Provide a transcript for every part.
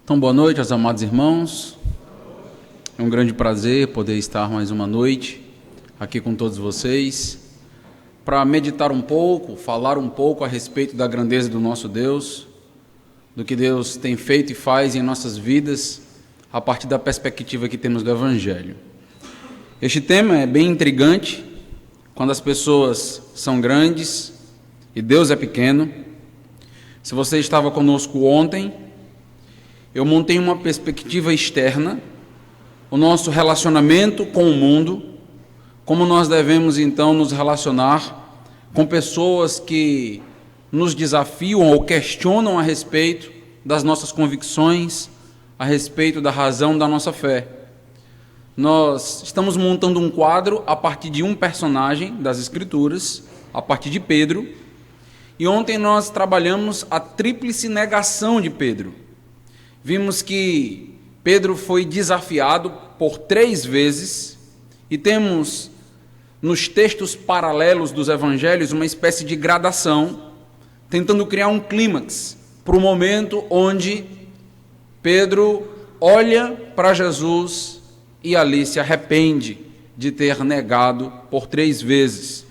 Então, boa noite aos amados irmãos. É um grande prazer poder estar mais uma noite aqui com todos vocês para meditar um pouco, falar um pouco a respeito da grandeza do nosso Deus, do que Deus tem feito e faz em nossas vidas a partir da perspectiva que temos do Evangelho. Este tema é bem intrigante quando as pessoas são grandes e Deus é pequeno. Se você estava conosco ontem, eu montei uma perspectiva externa, o nosso relacionamento com o mundo, como nós devemos então nos relacionar com pessoas que nos desafiam ou questionam a respeito das nossas convicções, a respeito da razão da nossa fé. Nós estamos montando um quadro a partir de um personagem das Escrituras, a partir de Pedro, e ontem nós trabalhamos a tríplice negação de Pedro. Vimos que Pedro foi desafiado por 3 vezes e temos nos textos paralelos dos evangelhos uma espécie de gradação, tentando criar um clímax para o momento onde Pedro olha para Jesus e ali se arrepende de ter negado por 3 vezes.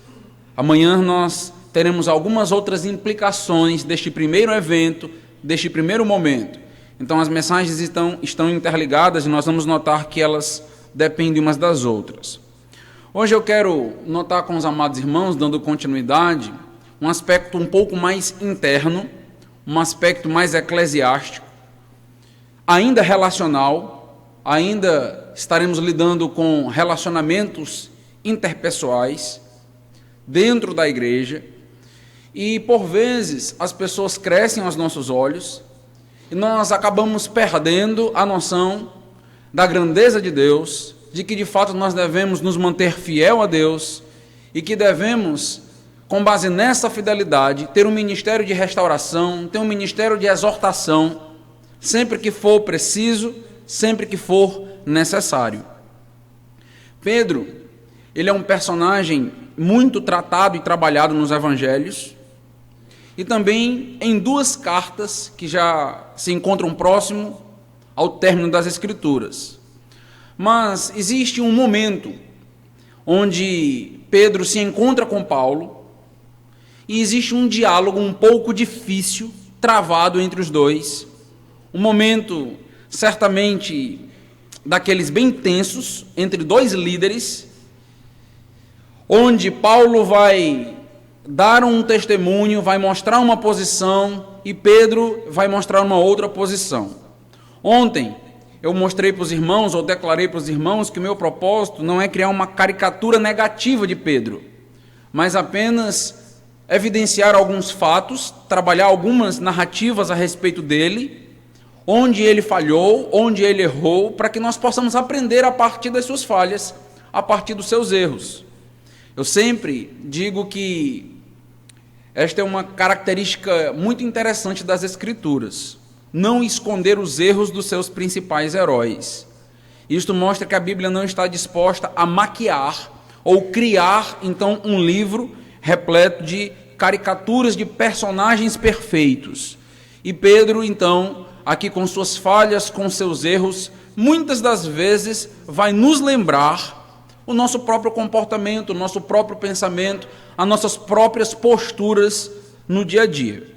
Amanhã nós teremos algumas outras implicações deste primeiro evento, deste primeiro momento. Então as mensagens estão interligadas e nós vamos notar que elas dependem umas das outras. Hoje eu quero notar com os amados irmãos, dando continuidade, um aspecto um pouco mais interno, um aspecto mais eclesiástico, ainda relacional, ainda estaremos lidando com relacionamentos interpessoais dentro da igreja e, por vezes, as pessoas crescem aos nossos olhos e nós acabamos perdendo a noção da grandeza de Deus, de que de fato nós devemos nos manter fiel a Deus e que devemos, com base nessa fidelidade, ter um ministério de restauração, ter um ministério de exortação, sempre que for preciso, sempre que for necessário. Pedro, ele é um personagem muito tratado e trabalhado nos evangelhos, e também em 2 cartas que já se encontram próximo ao término das Escrituras. Mas existe um momento onde Pedro se encontra com Paulo e existe um diálogo um pouco difícil, travado entre os dois, um momento certamente daqueles bem tensos entre 2 líderes, onde Paulo vai dar um testemunho, vai mostrar uma posição e Pedro vai mostrar uma outra posição. Ontem eu mostrei para os irmãos, ou declarei para os irmãos, que o meu propósito não é criar uma caricatura negativa de Pedro, mas apenas evidenciar alguns fatos, trabalhar algumas narrativas a respeito dele, onde ele falhou, onde ele errou, para que nós possamos aprender a partir das suas falhas, a partir dos seus erros. Eu sempre digo que esta é uma característica muito interessante das Escrituras, não esconder os erros dos seus principais heróis. Isto mostra que a Bíblia não está disposta a maquiar ou criar, então, um livro repleto de caricaturas de personagens perfeitos. E Pedro, então, aqui com suas falhas, com seus erros, muitas das vezes vai nos lembrar o nosso próprio comportamento, o nosso próprio pensamento, as nossas próprias posturas no dia a dia.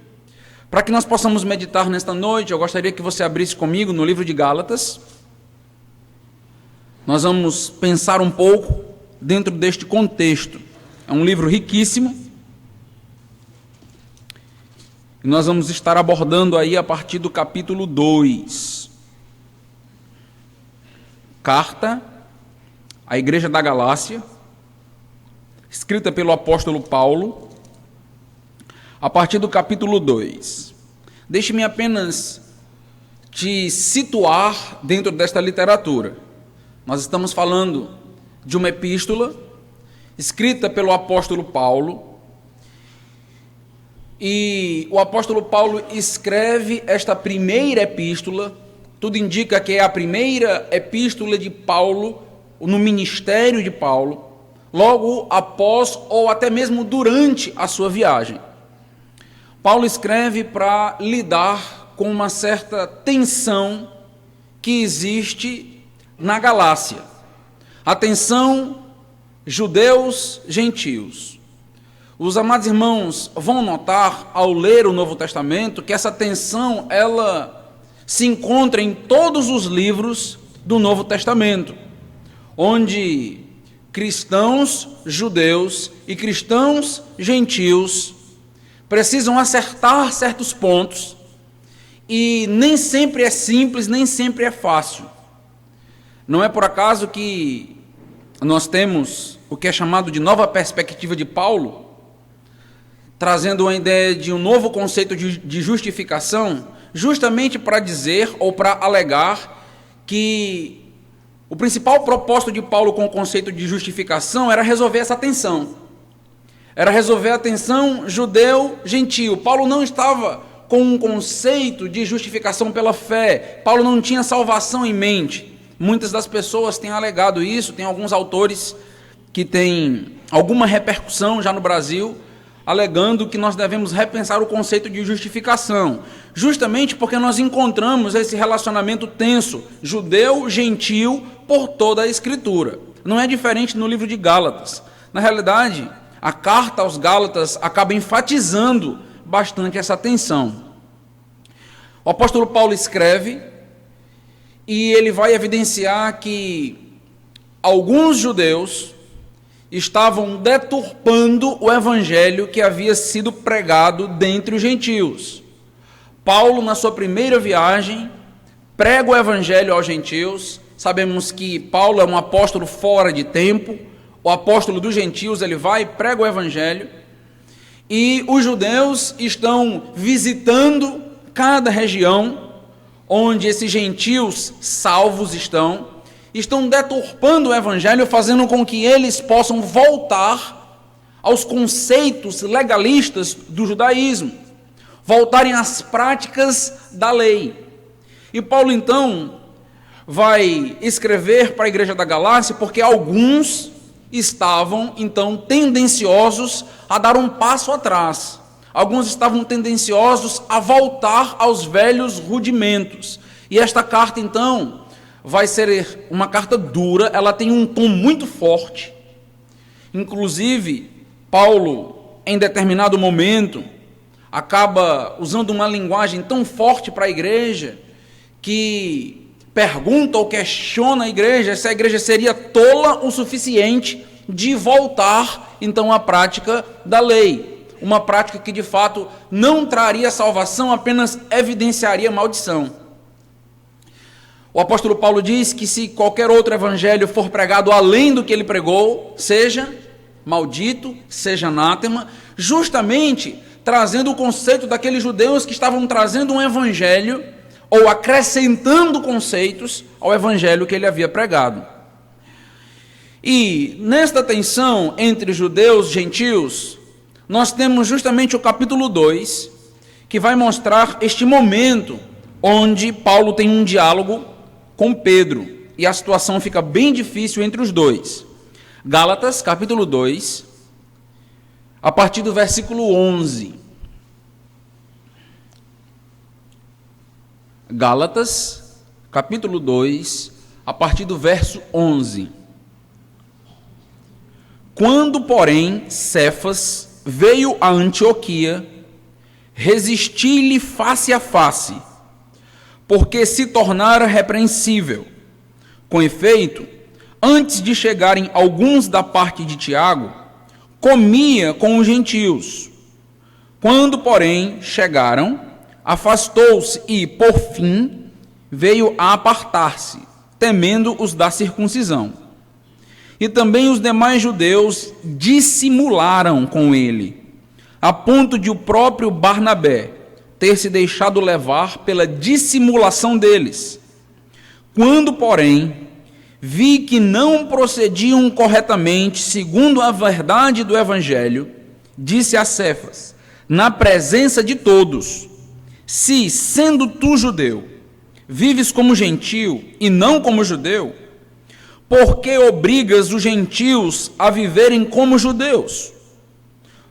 Para que nós possamos meditar nesta noite, eu gostaria que você abrisse comigo no livro de Gálatas. Nós vamos pensar um pouco dentro deste contexto. É um livro riquíssimo. E nós vamos estar abordando aí a partir do capítulo 2. Carta à Igreja da Galácia, escrita pelo apóstolo Paulo, a partir do capítulo 2. Deixe-me apenas te situar dentro desta literatura. Nós estamos falando de uma epístola escrita pelo apóstolo Paulo, e o apóstolo Paulo escreve esta primeira epístola, tudo indica que é a primeira epístola de Paulo no ministério de Paulo, logo após ou até mesmo durante a sua viagem. Paulo escreve para lidar com uma certa tensão que existe na Galácia. A tensão judeus-gentios. Os amados irmãos vão notar, ao ler o Novo Testamento, que essa tensão, ela se encontra em todos os livros do Novo Testamento, onde cristãos judeus e cristãos gentios precisam acertar certos pontos, e nem sempre é simples, nem sempre é fácil. Não é por acaso que nós temos o que é chamado de nova perspectiva de Paulo, trazendo uma ideia de um novo conceito de justificação, justamente para dizer ou para alegar que o principal propósito de Paulo com o conceito de justificação era resolver essa tensão. Era resolver a tensão judeu-gentil. Paulo não estava com um conceito de justificação pela fé. Paulo não tinha salvação em mente. Muitas das pessoas têm alegado isso, tem alguns autores que têm alguma repercussão já no Brasil, alegando que nós devemos repensar o conceito de justificação, justamente porque nós encontramos esse relacionamento tenso, judeu-gentil, por toda a Escritura. Não é diferente no livro de Gálatas. Na realidade, a carta aos Gálatas acaba enfatizando bastante essa tensão. O apóstolo Paulo escreve, e ele vai evidenciar que alguns judeus estavam deturpando o evangelho que havia sido pregado dentre os gentios. Paulo, na sua primeira viagem, prega o evangelho aos gentios. Sabemos que Paulo é um apóstolo fora de tempo, o apóstolo dos gentios, ele vai e prega o evangelho, e os judeus estão visitando cada região onde esses gentios salvos estão deturpando o evangelho, fazendo com que eles possam voltar aos conceitos legalistas do judaísmo, voltarem às práticas da lei. E Paulo, então, vai escrever para a igreja da Galácia, porque alguns estavam, então, tendenciosos a dar um passo atrás. Alguns estavam tendenciosos a voltar aos velhos rudimentos. E esta carta, então, vai ser uma carta dura, ela tem um tom muito forte. Inclusive, Paulo, em determinado momento, acaba usando uma linguagem tão forte para a igreja, que pergunta ou questiona a igreja se a igreja seria tola o suficiente de voltar, então, à prática da lei. Uma prática que, de fato, não traria salvação, apenas evidenciaria maldição. O apóstolo Paulo diz que se qualquer outro evangelho for pregado além do que ele pregou, seja maldito, seja anátema, justamente trazendo o conceito daqueles judeus que estavam trazendo um evangelho ou acrescentando conceitos ao evangelho que ele havia pregado. E nesta tensão entre judeus e gentios, nós temos justamente o capítulo 2, que vai mostrar este momento onde Paulo tem um diálogo com Pedro, e a situação fica bem difícil entre os dois. Gálatas, capítulo 2, a partir do versículo 11. Gálatas, capítulo 2, a partir do verso 11. Quando, porém, Cefas veio a Antioquia, resisti-lhe face a face, porque se tornara repreensível. Com efeito, antes de chegarem alguns da parte de Tiago, comia com os gentios. Quando, porém, chegaram, afastou-se e, por fim, veio a apartar-se, temendo os da circuncisão. E também os demais judeus dissimularam com ele, a ponto de o próprio Barnabé ter se deixado levar pela dissimulação deles. Quando, porém, vi que não procediam corretamente segundo a verdade do evangelho, disse a Cefas, na presença de todos: se, sendo tu judeu, vives como gentio e não como judeu, por que obrigas os gentios a viverem como judeus?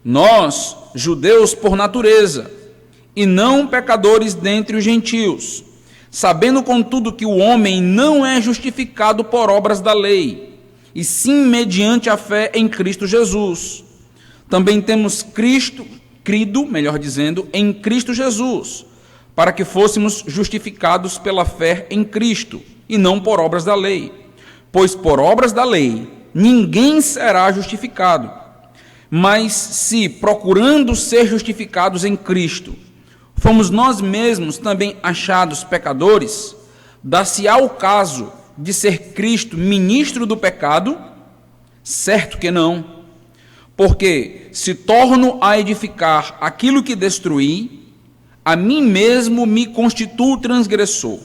Nós, judeus por natureza, e não pecadores dentre os gentios, sabendo, contudo, que o homem não é justificado por obras da lei, e sim mediante a fé em Cristo Jesus. Também temos crido, melhor dizendo, em Cristo Jesus, para que fôssemos justificados pela fé em Cristo, e não por obras da lei. Pois por obras da lei ninguém será justificado. Mas se, procurando ser justificados em Cristo, fomos nós mesmos também achados pecadores, dá-se-á o caso de ser Cristo ministro do pecado? Certo que não. Porque se torno a edificar aquilo que destruí, a mim mesmo me constituo transgressor.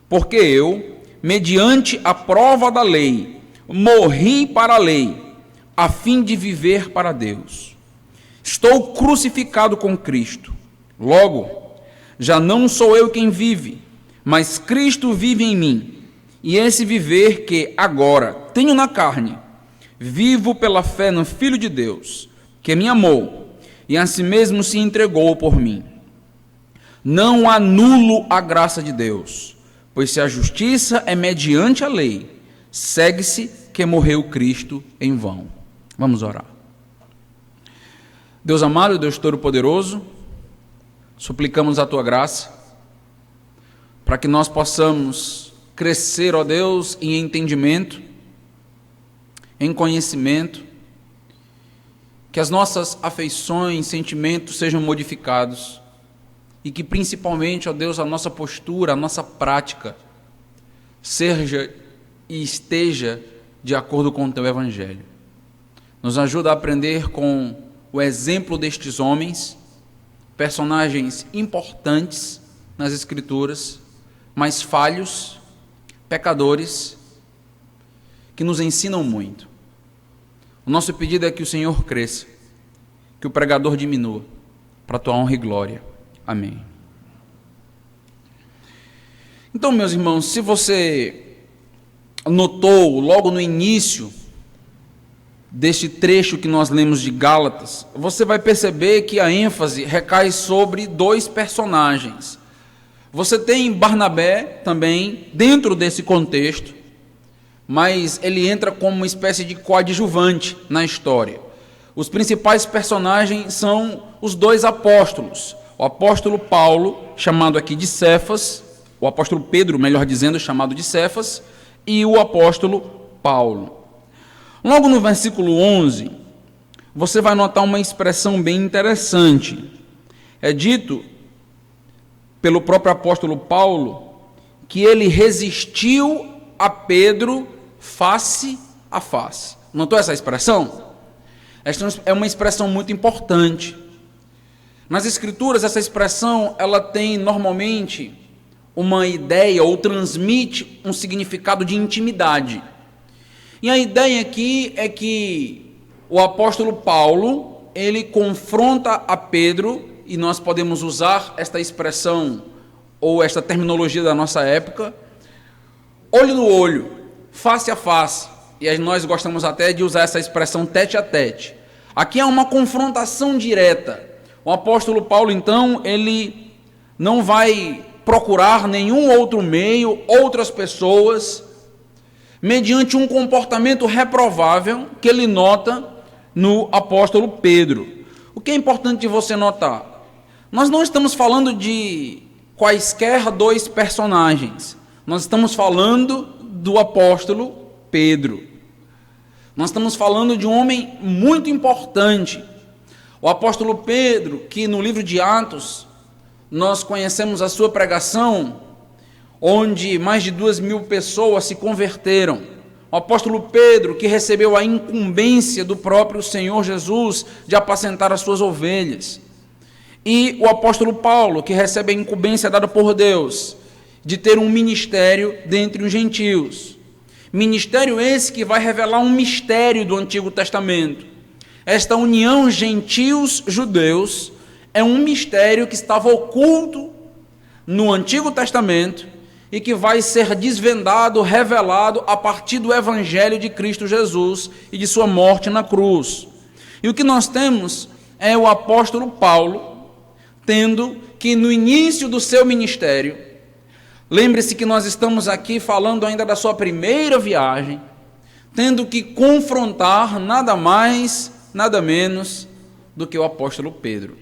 Porque eu, mediante a prova da lei, morri para a lei, a fim de viver para Deus. Estou crucificado com Cristo. Logo, já não sou eu quem vive, mas Cristo vive em mim. E esse viver que agora tenho na carne, vivo pela fé no Filho de Deus, que me amou e a si mesmo se entregou por mim. Não anulo a graça de Deus, pois se a justiça é mediante a lei, segue-se que morreu Cristo em vão. Vamos orar. Deus amado, Deus Todo-Poderoso, suplicamos a Tua graça, para que nós possamos crescer, ó Deus, em entendimento, em conhecimento, que as nossas afeições, sentimentos sejam modificados, e que principalmente, ó Deus, a nossa postura, a nossa prática, seja e esteja de acordo com o Teu Evangelho. Nos ajuda a aprender com o exemplo destes homens, personagens importantes nas Escrituras, mas falhos, pecadores, que nos ensinam muito. O nosso pedido é que o Senhor cresça, que o pregador diminua, para a Tua honra e glória. Amém. Então, meus irmãos, se você notou logo no início deste trecho que nós lemos de Gálatas, você vai perceber que a ênfase recai sobre dois personagens. Você tem Barnabé também dentro desse contexto, mas ele entra como uma espécie de coadjuvante na história. Os principais personagens são os dois apóstolos, o apóstolo Paulo, chamado aqui de Cefas, o apóstolo Pedro, melhor dizendo, chamado de Cefas, e o apóstolo Paulo. Logo no versículo 11, você vai notar uma expressão bem interessante. É dito pelo próprio apóstolo Paulo que ele resistiu a Pedro face a face. Notou essa expressão? Esta é uma expressão muito importante. Nas Escrituras, essa expressão ela tem normalmente uma ideia ou transmite um significado de intimidade. E a ideia aqui é que o apóstolo Paulo, ele confronta a Pedro, e nós podemos usar esta expressão ou esta terminologia da nossa época, olho no olho, face a face, e nós gostamos até de usar essa expressão tete a tete. Aqui é uma confrontação direta. O apóstolo Paulo, então, ele não vai procurar nenhum outro meio, outras pessoas, mediante um comportamento reprovável que ele nota no apóstolo Pedro. O que é importante você notar? Nós não estamos falando de quaisquer dois personagens. Nós estamos falando do apóstolo Pedro. Nós estamos falando de um homem muito importante. O apóstolo Pedro, que no livro de Atos, nós conhecemos a sua pregação, onde mais de 2.000 pessoas se converteram. O apóstolo Pedro, que recebeu a incumbência do próprio Senhor Jesus de apacentar as suas ovelhas. E o apóstolo Paulo, que recebe a incumbência dada por Deus de ter um ministério dentre os gentios. Ministério esse que vai revelar um mistério do Antigo Testamento. Esta união gentios-judeus é um mistério que estava oculto no Antigo Testamento e que vai ser desvendado, revelado a partir do Evangelho de Cristo Jesus e de sua morte na cruz. E o que nós temos é o apóstolo Paulo tendo que no início do seu ministério, lembre-se que nós estamos aqui falando ainda da sua primeira viagem, tendo que confrontar nada mais, nada menos do que o apóstolo Pedro.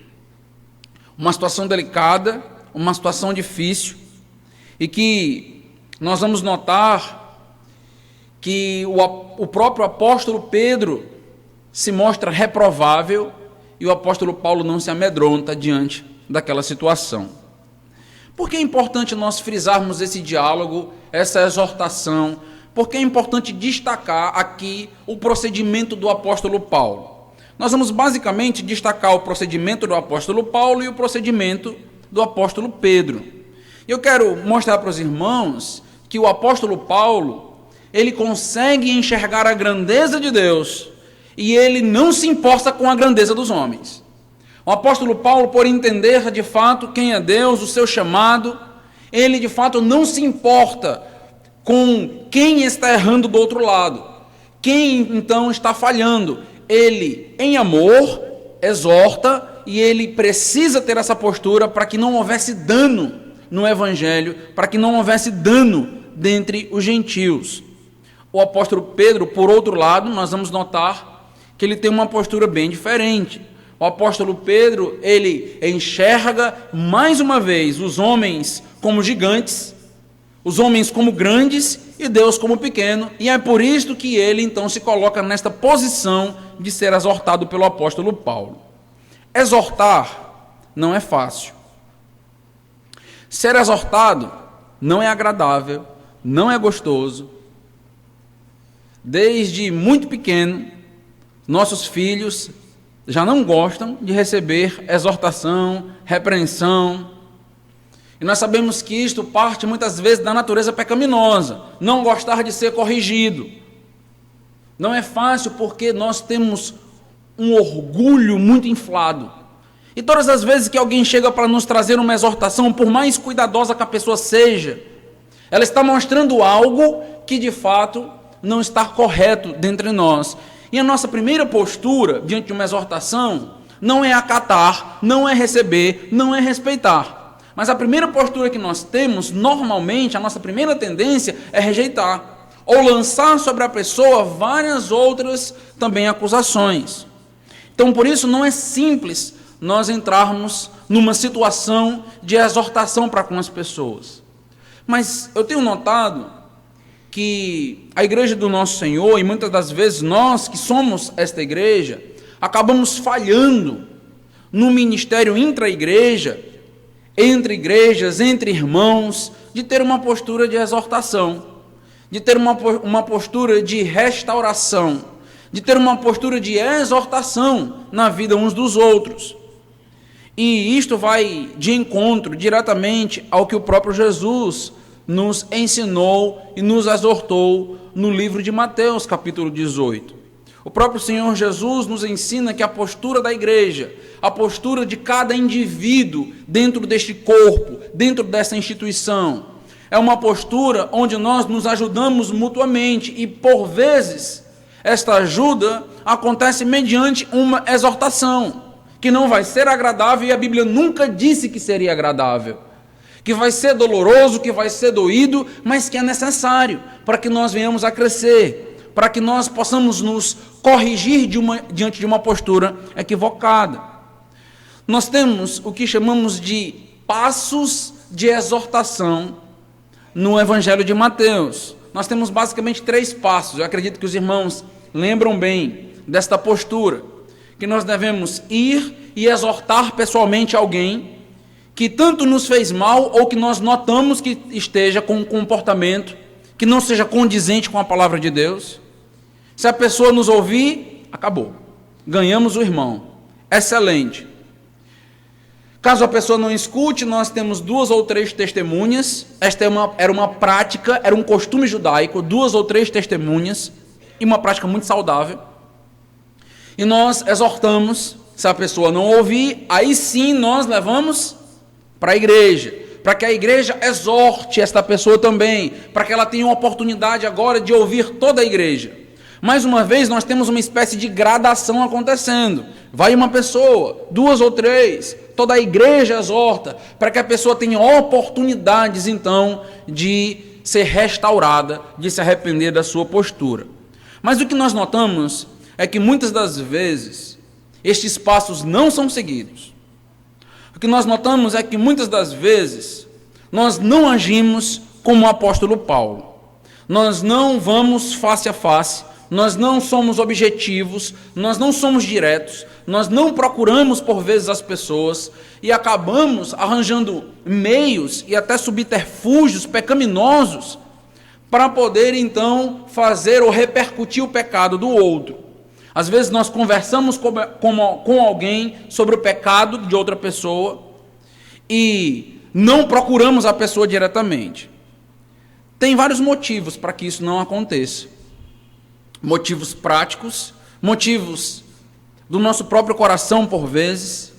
Uma situação delicada, uma situação difícil, e que nós vamos notar que o próprio apóstolo Pedro se mostra reprovável e o apóstolo Paulo não se amedronta diante daquela situação. Por que é importante nós frisarmos esse diálogo, essa exortação? Por que é importante destacar aqui o procedimento do apóstolo Paulo? Nós vamos basicamente destacar o procedimento do apóstolo Paulo e o procedimento do apóstolo Pedro. Eu quero mostrar para os irmãos que o apóstolo Paulo, ele consegue enxergar a grandeza de Deus e ele não se importa com a grandeza dos homens. O apóstolo Paulo, por entender de fato quem é Deus, o seu chamado, ele de fato não se importa com quem está errando do outro lado, quem então está falhando. Ele, em amor, exorta e ele precisa ter essa postura para que não houvesse dano no evangelho, para que não houvesse dano dentre os gentios. O apóstolo Pedro, por outro lado, nós vamos notar que ele tem uma postura bem diferente. O apóstolo Pedro, ele enxerga mais uma vez os homens como gigantes, os homens como grandes e Deus como pequeno, e é por isso que ele então se coloca nesta posição de ser exortado pelo apóstolo Paulo. Exortar não é fácil. Ser exortado não é agradável, não é gostoso. Desde muito pequeno, nossos filhos já não gostam de receber exortação, repreensão. E nós sabemos que isto parte muitas vezes da natureza pecaminosa, não gostar de ser corrigido. Não é fácil porque nós temos um orgulho muito inflado. E todas as vezes que alguém chega para nos trazer uma exortação, por mais cuidadosa que a pessoa seja, ela está mostrando algo que de fato não está correto dentre nós. E a nossa primeira postura diante de uma exortação não é acatar, não é receber, não é respeitar. Mas a primeira postura que nós temos, normalmente, a nossa primeira tendência é rejeitar, ou lançar sobre a pessoa várias outras também acusações. Então, por isso, não é simples nós entrarmos numa situação de exortação para com as pessoas. Mas eu tenho notado que a igreja do nosso Senhor, e muitas das vezes nós que somos esta igreja, acabamos falhando no ministério intra-igreja, entre igrejas, entre irmãos, de ter uma postura de exortação, de ter uma postura de restauração, de ter uma postura de exortação na vida uns dos outros. E isto vai de encontro diretamente ao que o próprio Jesus nos ensinou e nos exortou no livro de Mateus, capítulo 18. O próprio Senhor Jesus nos ensina que a postura da igreja, a postura de cada indivíduo dentro deste corpo, dentro dessa instituição, é uma postura onde nós nos ajudamos mutuamente e, por vezes, esta ajuda acontece mediante uma exortação, que não vai ser agradável e a Bíblia nunca disse que seria agradável, que vai ser doloroso, que vai ser doído, mas que é necessário para que nós venhamos a crescer, para que nós possamos nos corrigir diante de uma postura equivocada. Nós temos o que chamamos de passos de exortação no Evangelho de Mateus. Nós temos basicamente 3 passos. Eu acredito que os irmãos lembram bem desta postura, que nós devemos ir e exortar pessoalmente alguém que tanto nos fez mal ou que nós notamos que esteja com um comportamento que não seja condizente com a palavra de Deus. Se a pessoa nos ouvir, acabou. Ganhamos o irmão. Excelente. Caso a pessoa não escute, nós temos 2 ou 3 testemunhas. Esta era uma prática, era um costume judaico, 2 ou 3 testemunhas, e uma prática muito saudável. E nós exortamos, se a pessoa não ouvir, aí sim nós levamos para a igreja, para que a igreja exorte esta pessoa também, para que ela tenha uma oportunidade agora de ouvir toda a igreja. Mais uma vez, nós temos uma espécie de gradação acontecendo. Vai uma pessoa, 2 ou 3, toda a igreja exorta, para que a pessoa tenha oportunidades, então, de ser restaurada, de se arrepender da sua postura. Mas o que nós notamos é que muitas das vezes, estes passos não são seguidos. O que nós notamos é que muitas das vezes, nós não agimos como o apóstolo Paulo. Nós não vamos face a face, nós não somos objetivos, nós não somos diretos, nós não procuramos por vezes as pessoas e acabamos arranjando meios e até subterfúgios pecaminosos para poder então fazer ou repercutir o pecado do outro. Às vezes nós conversamos com alguém sobre o pecado de outra pessoa e não procuramos a pessoa diretamente. Tem vários motivos para que isso não aconteça. Motivos práticos, motivos do nosso próprio coração por vezes,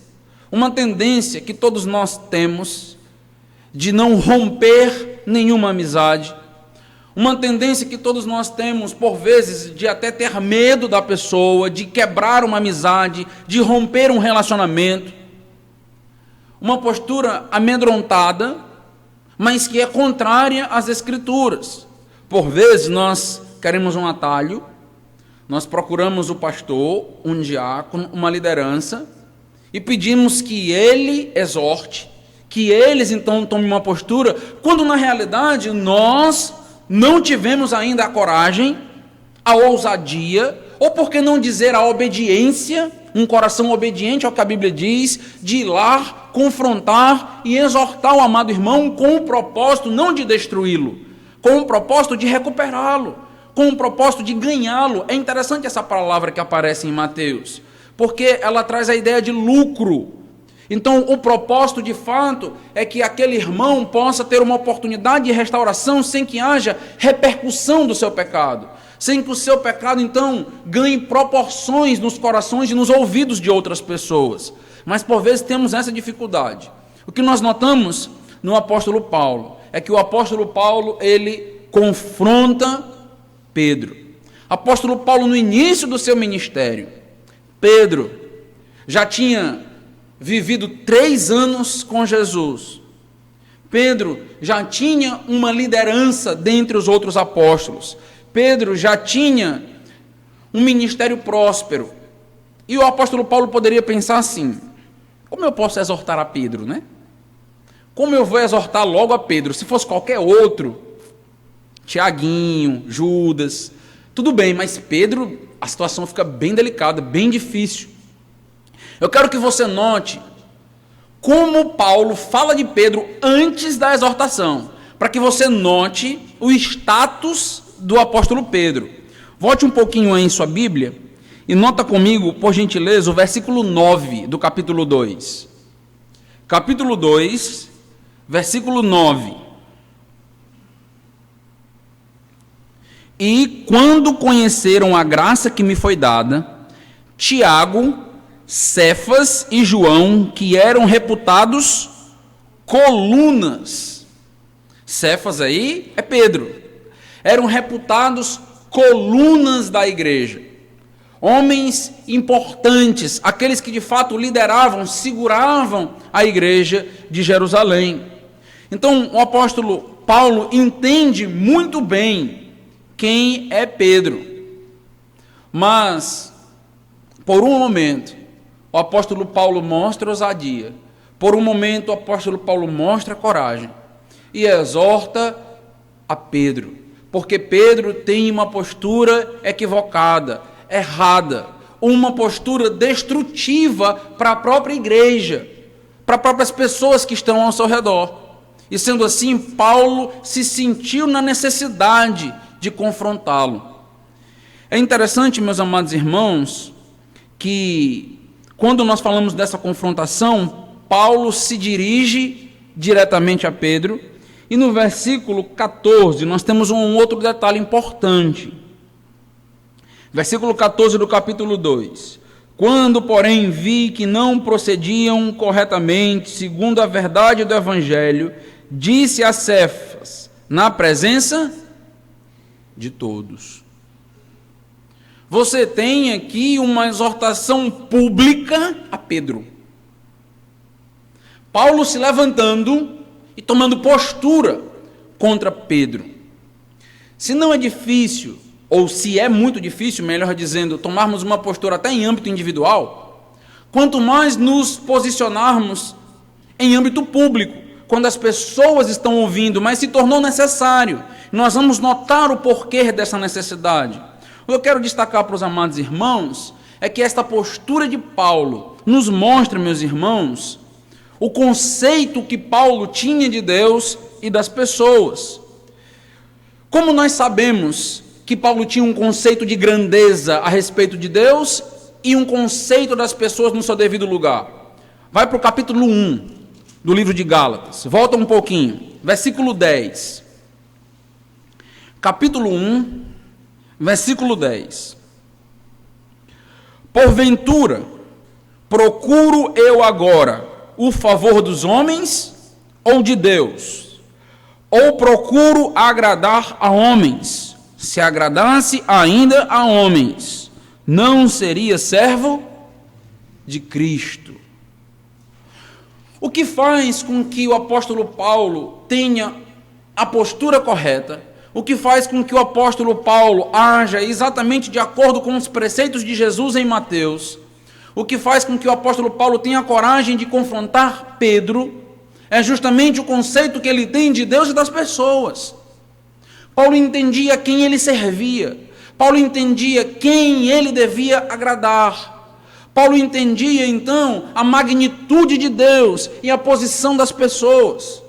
uma tendência que todos nós temos de não romper nenhuma amizade, uma tendência que todos nós temos por vezes de até ter medo da pessoa, de quebrar uma amizade, de romper um relacionamento, uma postura amedrontada, mas que é contrária às Escrituras. Por vezes nós queremos um atalho, nós procuramos o pastor, um diácono, uma liderança, e pedimos que ele exorte, que eles então tomem uma postura, quando na realidade nós não tivemos ainda a coragem, a ousadia, ou por que não dizer a obediência, um coração obediente ao que a Bíblia diz, de ir lá, confrontar e exortar o amado irmão com o propósito não de destruí-lo, com o propósito de recuperá-lo, com o propósito de ganhá-lo. É interessante essa palavra que aparece em Mateus, porque ela traz a ideia de lucro. Então, o propósito, de fato, é que aquele irmão possa ter uma oportunidade de restauração sem que haja repercussão do seu pecado, sem que o seu pecado, então, ganhe proporções nos corações e nos ouvidos de outras pessoas. Mas, por vezes, temos essa dificuldade. O que nós notamos no apóstolo Paulo é que o apóstolo Paulo, ele confronta Pedro. Apóstolo Paulo, no início do seu ministério, Pedro já tinha vivido 3 anos com Jesus. Pedro já tinha uma liderança dentre os outros apóstolos. Pedro já tinha um ministério próspero. E o apóstolo Paulo poderia pensar assim: como eu posso exortar a Pedro, né? Como eu vou exortar logo a Pedro? Se fosse qualquer outro, Tiaguinho, Judas, tudo bem, mas Pedro, a situação fica bem delicada, bem difícil. Eu quero que você note como Paulo fala de Pedro antes da exortação, para que você note o status do apóstolo Pedro. Volte um pouquinho aí em sua Bíblia e nota comigo, por gentileza, o versículo 9 do capítulo 2. Capítulo 2, versículo 9. E quando conheceram a graça que me foi dada, Tiago, Cefas e João, que eram reputados colunas. Cefas aí é Pedro. Eram reputados colunas da igreja. Homens importantes, aqueles que de fato lideravam, seguravam a igreja de Jerusalém. Então o apóstolo Paulo entende muito bem quem é Pedro. Mas, por um momento, o apóstolo Paulo mostra ousadia. Por um momento, o apóstolo Paulo mostra coragem e exorta a Pedro, porque Pedro tem uma postura equivocada, errada, uma postura destrutiva para a própria igreja, para as próprias pessoas que estão ao seu redor. E sendo assim, Paulo se sentiu na necessidade de confrontá-lo. É interessante, meus amados irmãos, que quando nós falamos dessa confrontação, Paulo se dirige diretamente a Pedro, e no versículo 14 nós temos um outro detalhe importante. Versículo 14 do capítulo 2. Quando, porém, vi que não procediam corretamente, segundo a verdade do Evangelho, disse a Cefas, na presença de todos. você tem aqui uma exortação pública a Pedro. Paulo se levantando e tomando postura contra Pedro. Se não é difícil, ou se é muito difícil, melhor dizendo, tomarmos uma postura até em âmbito individual, quanto mais nos posicionarmos em âmbito público, quando as pessoas estão ouvindo, mas se tornou necessário, nós vamos notar o porquê dessa necessidade. O que eu quero destacar para os amados irmãos é que esta postura de Paulo nos mostra, meus irmãos, o conceito que Paulo tinha de Deus e das pessoas. Como nós sabemos que Paulo tinha um conceito de grandeza a respeito de Deus e um conceito das pessoas no seu devido lugar? Vai para o capítulo 1 do livro de Gálatas, volta um pouquinho, versículo 10. Capítulo 1, versículo 10. Porventura, procuro eu agora o favor dos homens ou de Deus? Ou procuro agradar a homens? Se agradasse ainda a homens, não seria servo de Cristo. O que faz com que o apóstolo Paulo tenha a postura correta, o que faz com que o apóstolo Paulo haja exatamente de acordo com os preceitos de Jesus em Mateus, o que faz com que o apóstolo Paulo tenha a coragem de confrontar Pedro, é justamente o conceito que ele tem de Deus e das pessoas. Paulo entendia quem ele servia. Paulo entendia quem ele devia agradar. Paulo entendia, então, a magnitude de Deus e a posição das pessoas.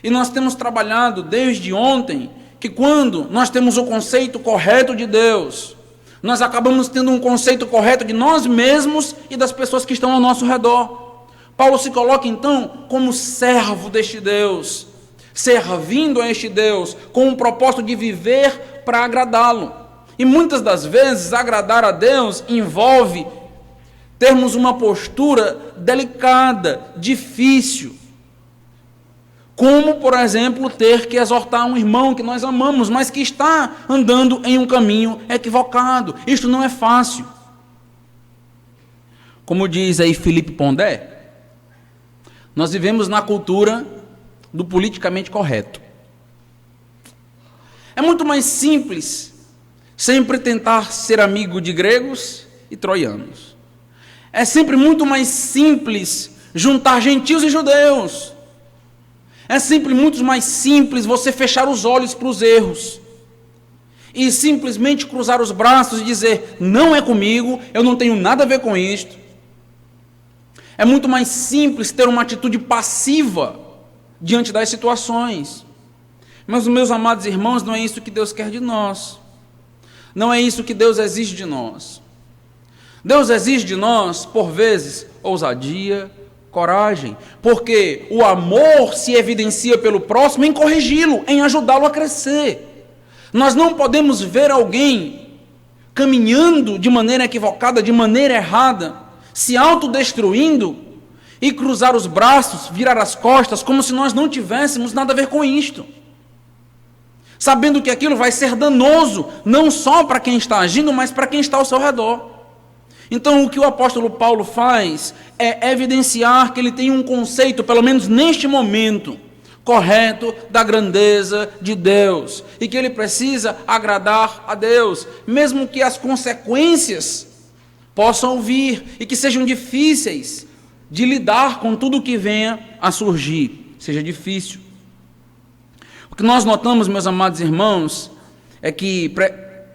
E nós temos trabalhado desde ontem que quando nós temos o conceito correto de Deus, nós acabamos tendo um conceito correto de nós mesmos e das pessoas que estão ao nosso redor. Paulo se coloca, então, como servo deste Deus, servindo a este Deus, com o propósito de viver para agradá-lo. E muitas das vezes, agradar a Deus envolve termos uma postura delicada, difícil. Como, por exemplo, ter que exortar um irmão que nós amamos, mas que está andando em um caminho equivocado. Isto não é fácil. Como diz aí Felipe Pondé, nós vivemos na cultura do politicamente correto. É muito mais simples sempre tentar ser amigo de gregos e troianos. É sempre muito mais simples juntar gentios e judeus. É sempre muito mais simples você fechar os olhos para os erros e simplesmente cruzar os braços e dizer, não é comigo, eu não tenho nada a ver com isto. É muito mais simples ter uma atitude passiva diante das situações. Mas, meus amados irmãos, não é isso que Deus quer de nós. Não é isso que Deus exige de nós. Deus exige de nós, por vezes, ousadia, coragem, porque o amor se evidencia pelo próximo em corrigi-lo, em ajudá-lo a crescer. Nós não podemos ver alguém caminhando de maneira equivocada, de maneira errada, se autodestruindo e cruzar os braços, virar as costas, como se nós não tivéssemos nada a ver com isto. Sabendo que aquilo vai ser danoso, não só para quem está agindo, mas para quem está ao seu redor. Então, o que o apóstolo Paulo faz é evidenciar que ele tem um conceito, pelo menos neste momento, correto da grandeza de Deus, e que ele precisa agradar a Deus, mesmo que as consequências possam vir e que sejam difíceis de lidar com tudo que venha a surgir, seja difícil. O que nós notamos, meus amados irmãos, é que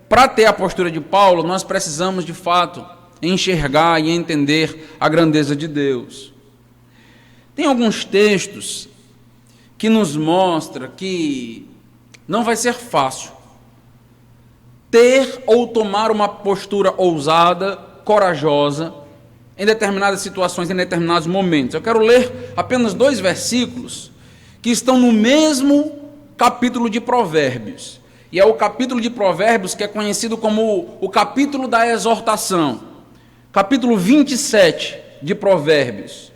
para ter a postura de Paulo, nós precisamos de fato enxergar e entender a grandeza de Deus. Tem alguns textos que nos mostram que não vai ser fácil ter ou tomar uma postura ousada, corajosa, em determinadas situações, em determinados momentos. Eu quero ler apenas 2 versículos que estão no mesmo capítulo de Provérbios. E é o capítulo de Provérbios que é conhecido como o capítulo da exortação. Capítulo 27 de Provérbios.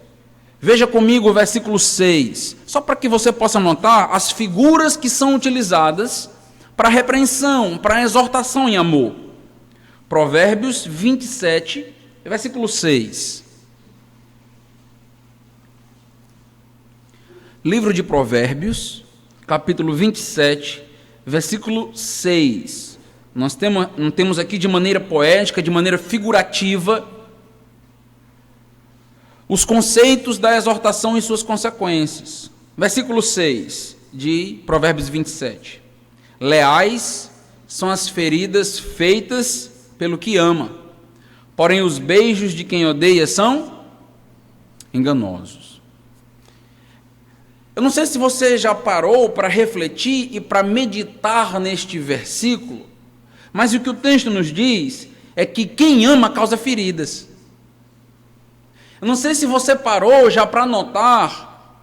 Veja comigo o versículo 6, só para que você possa notar as figuras que são utilizadas para repreensão, para exortação em amor. Provérbios 27, versículo 6. Livro de Provérbios, capítulo 27, versículo 6. Nós temos aqui de maneira poética, de maneira figurativa, os conceitos da exortação e suas consequências. Versículo 6 de Provérbios 27. Leais são as feridas feitas pelo que ama, porém os beijos de quem odeia são enganosos. Eu não sei se você já parou para refletir e para meditar neste versículo, mas o que o texto nos diz é que quem ama causa feridas. Eu não sei se você parou já para notar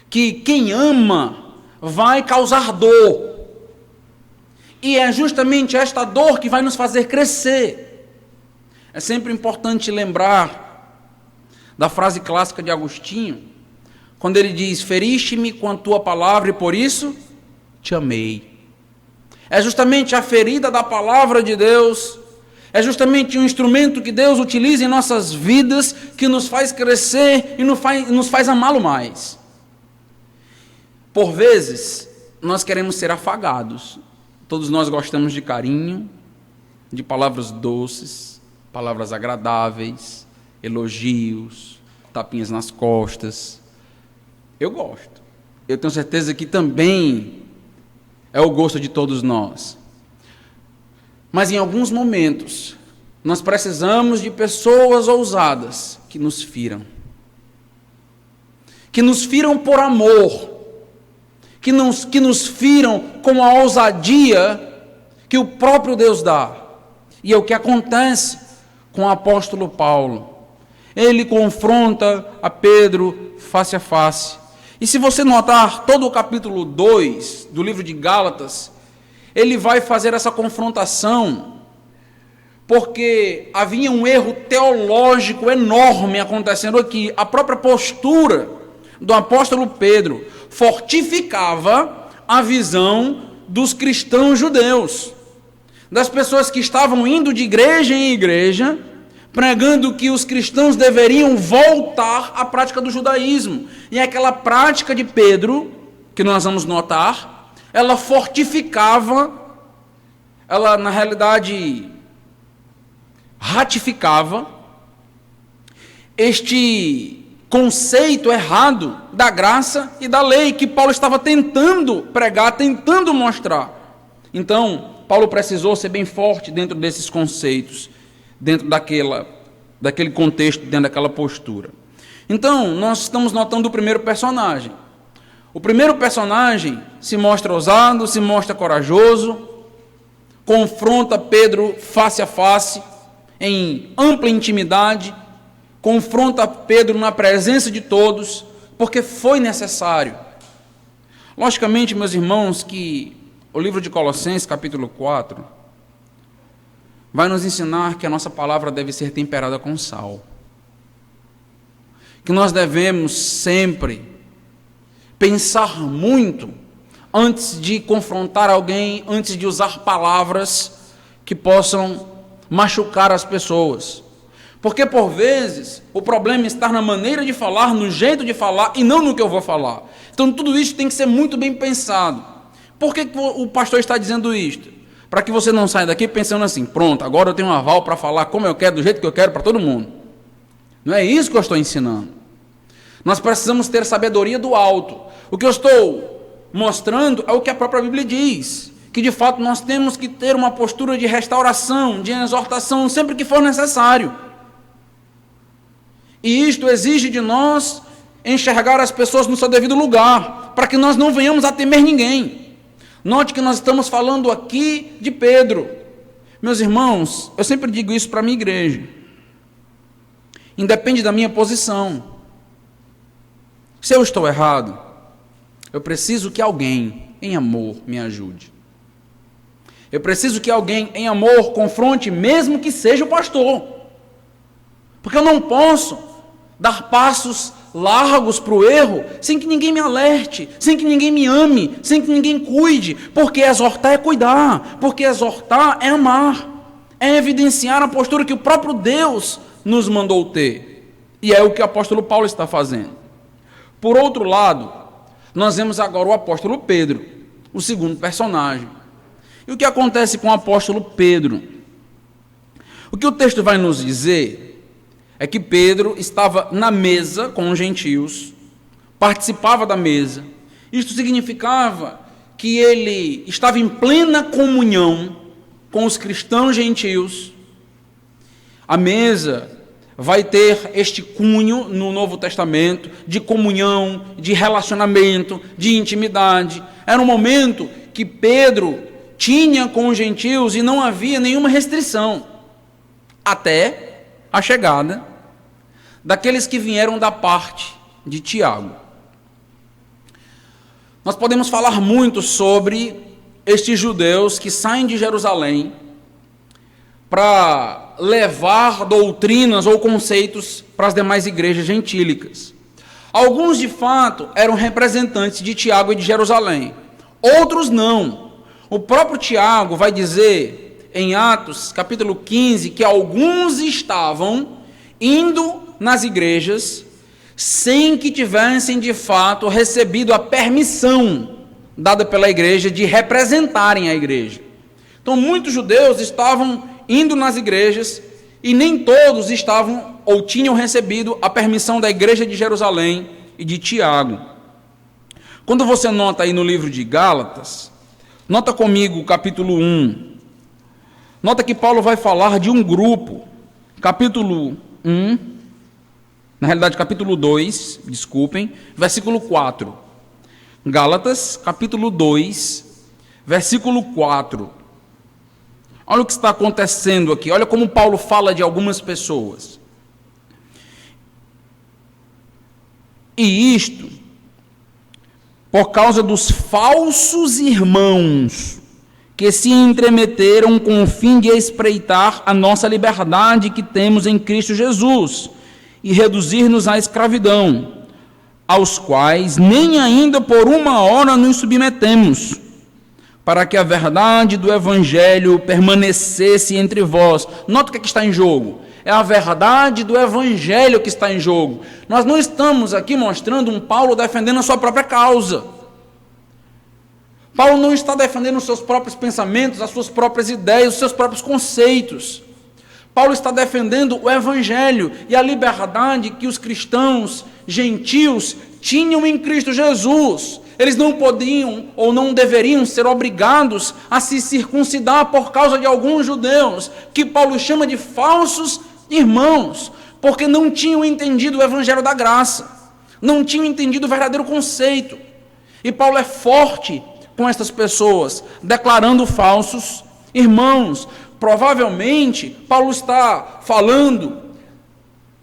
que quem ama vai causar dor. E é justamente esta dor que vai nos fazer crescer. É sempre importante lembrar da frase clássica de Agostinho, quando ele diz: feriste-me com a tua palavra e por isso te amei. É justamente a ferida da palavra de Deus, é justamente um instrumento que Deus utiliza em nossas vidas, que nos faz crescer e nos faz amá-lo mais. Por vezes, nós queremos ser afagados. Todos nós gostamos de carinho, de palavras doces, palavras agradáveis, elogios, tapinhas nas costas. Eu gosto. Eu tenho certeza que também é o gosto de todos nós. Mas em alguns momentos, nós precisamos de pessoas ousadas que nos firam. Que nos firam por amor. Que nos firam com a ousadia que o próprio Deus dá. E é o que acontece com o apóstolo Paulo. Ele confronta a Pedro face a face. E se você notar todo o capítulo 2 do livro de Gálatas, ele vai fazer essa confrontação, porque havia um erro teológico enorme acontecendo aqui. A própria postura do apóstolo Pedro fortificava a visão dos cristãos judeus, das pessoas que estavam indo de igreja em igreja, pregando que os cristãos deveriam voltar à prática do judaísmo. E aquela prática de Pedro, que nós vamos notar, ela fortificava, ela na realidade ratificava este conceito errado da graça e da lei que Paulo estava tentando pregar, tentando mostrar. Então, Paulo precisou ser bem forte dentro desses conceitos, dentro daquele contexto, dentro daquela postura. Então, nós estamos notando o primeiro personagem. O primeiro personagem se mostra ousado, se mostra corajoso, confronta Pedro face a face, em ampla intimidade, confronta Pedro na presença de todos, porque foi necessário. Logicamente, meus irmãos, que o livro de Colossenses, capítulo 4, vai nos ensinar que a nossa palavra deve ser temperada com sal. Que nós devemos sempre pensar muito antes de confrontar alguém, antes de usar palavras que possam machucar as pessoas. Porque, por vezes, o problema está na maneira de falar, no jeito de falar e não no que eu vou falar. Então, tudo isso tem que ser muito bem pensado. Por que o pastor está dizendo isto? Para que você não saia daqui pensando assim: pronto, agora eu tenho um aval para falar como eu quero, do jeito que eu quero para todo mundo. Não é isso que eu estou ensinando. Nós precisamos ter sabedoria do alto. O que eu estou mostrando é o que a própria Bíblia diz, que de fato nós temos que ter uma postura de restauração, de exortação, sempre que for necessário. E isto exige de nós enxergar as pessoas no seu devido lugar, para que nós não venhamos a temer ninguém. Note que nós estamos falando aqui de Pedro. Meus irmãos, eu sempre digo isso para a minha igreja. Independe da minha posição. Se eu estou errado, eu preciso que alguém em amor me ajude. Eu preciso que alguém em amor confronte, mesmo que seja o pastor. Porque eu não posso dar passos largos para o erro sem que ninguém me alerte, sem que ninguém me ame, sem que ninguém cuide. Porque exortar é cuidar, porque exortar é amar. é evidenciar a postura que o próprio Deus nos mandou ter. E é o que o apóstolo Paulo está fazendo. Por outro lado, nós vemos agora o apóstolo Pedro, o segundo personagem. E o que acontece com o apóstolo Pedro? O que o texto vai nos dizer é que Pedro estava na mesa com os gentios, participava da mesa. Isto significava que ele estava em plena comunhão com os cristãos gentios. A mesa vai ter este cunho no Novo Testamento de comunhão, de relacionamento, de intimidade. Era um momento que Pedro tinha com os gentios e não havia nenhuma restrição, até a chegada daqueles que vieram da parte de Tiago. Nós podemos falar muito sobre estes judeus que saem de Jerusalém para levar doutrinas ou conceitos para as demais igrejas gentílicas. Alguns, de fato, eram representantes de Tiago e de Jerusalém. Outros não. O próprio Tiago vai dizer em Atos, capítulo 15, que alguns estavam indo nas igrejas sem que tivessem, de fato, recebido a permissão dada pela igreja de representarem a igreja. Então, muitos judeus estavam indo nas igrejas e nem todos estavam ou tinham recebido a permissão da igreja de Jerusalém e de Tiago. Quando você nota aí no livro de Gálatas, nota comigo o capítulo 1. Nota que Paulo vai falar de um grupo, capítulo 1, na realidade capítulo 2, desculpem, versículo 4. Gálatas, capítulo 2, versículo 4. Olha o que está acontecendo aqui, olha como Paulo fala de algumas pessoas. E isto, por causa dos falsos irmãos, que se entremeteram com o fim de espreitar a nossa liberdade que temos em Cristo Jesus, e reduzir-nos à escravidão, aos quais nem ainda por uma hora nos submetemos, para que a verdade do Evangelho permanecesse entre vós. Nota o que está em jogo. É a verdade do Evangelho que está em jogo. Nós não estamos aqui mostrando um Paulo defendendo a sua própria causa. Paulo não está defendendo os seus próprios pensamentos, as suas próprias ideias, os seus próprios conceitos. Paulo está defendendo o Evangelho e a liberdade que os cristãos gentios tinham em Cristo Jesus. Eles não podiam ou não deveriam ser obrigados a se circuncidar por causa de alguns judeus, que Paulo chama de falsos irmãos, porque não tinham entendido o Evangelho da graça, não tinham entendido o verdadeiro conceito. E Paulo é forte com estas pessoas, declarando falsos irmãos. Provavelmente, Paulo está falando,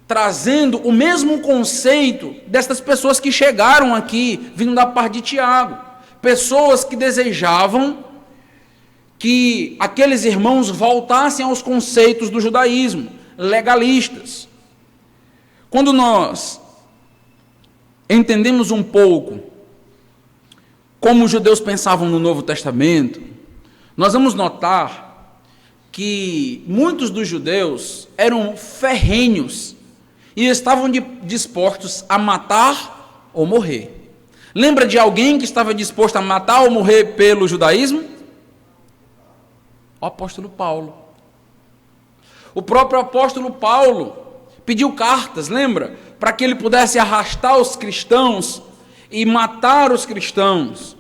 trazendo o mesmo conceito destas pessoas que chegaram aqui, vindo da parte de Tiago. Pessoas que desejavam que aqueles irmãos voltassem aos conceitos do judaísmo, legalistas. Quando nós entendemos um pouco como os judeus pensavam no Novo Testamento, nós vamos notar que muitos dos judeus eram ferrenhos e estavam dispostos a matar ou morrer. Lembra de alguém que estava disposto a matar ou morrer pelo judaísmo? O apóstolo Paulo. O próprio apóstolo Paulo pediu cartas, lembra? Para que ele pudesse arrastar os cristãos e matar os cristãos.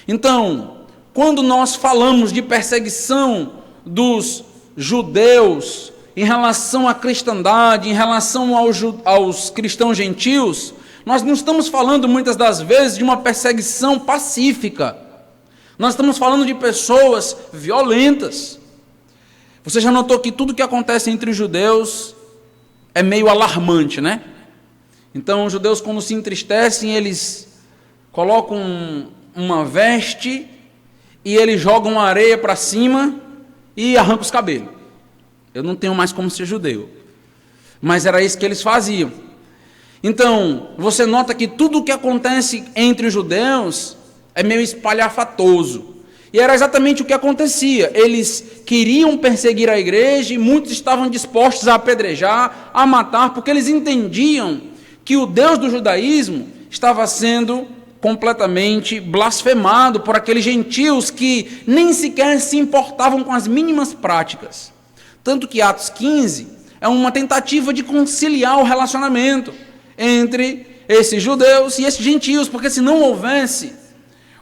Então, quando nós falamos de perseguição dos judeus em relação à cristandade, em relação aos cristãos gentios, nós não estamos falando muitas das vezes de uma perseguição pacífica. Nós estamos falando de pessoas violentas. Você já notou que tudo que acontece entre os judeus é meio alarmante, né? Então, os judeus, quando se entristecem, eles colocam uma veste e eles jogam areia para cima e arrancam os cabelos. Eu não tenho mais como ser judeu. Mas era isso que eles faziam. Então, você nota que tudo o que acontece entre os judeus é meio espalhafatoso. E era exatamente o que acontecia. Eles queriam perseguir a igreja e muitos estavam dispostos a apedrejar, a matar, porque eles entendiam que o Deus do judaísmo estava sendo completamente blasfemado por aqueles gentios que nem sequer se importavam com as mínimas práticas. Tanto que Atos 15 é uma tentativa de conciliar o relacionamento entre esses judeus e esses gentios, porque se não houvesse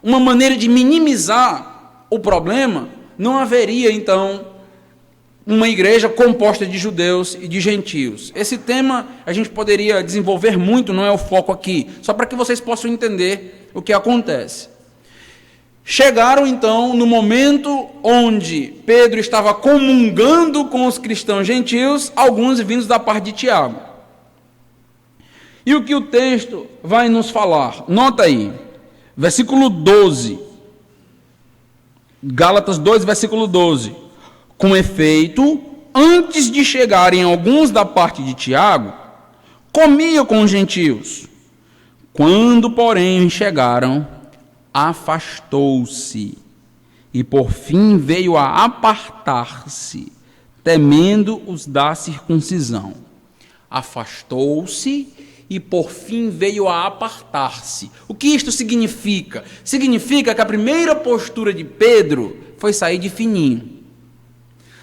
uma maneira de minimizar o problema, não haveria então uma igreja composta de judeus e de gentios. Esse tema a gente poderia desenvolver muito, não é o foco aqui, só para que vocês possam entender o que acontece. Chegaram então no momento onde Pedro estava comungando com os cristãos gentios, alguns vindos da parte de Tiago. E o que o texto vai nos falar? Nota aí, versículo 12. Gálatas 2, versículo 12. Com efeito, antes de chegarem alguns da parte de Tiago, comia com os gentios. Quando, porém, chegaram, afastou-se e, por fim, veio a apartar-se, temendo os da circuncisão. Afastou-se e, por fim, veio a apartar-se. O que isto significa? Significa que a primeira postura de Pedro foi sair de fininho.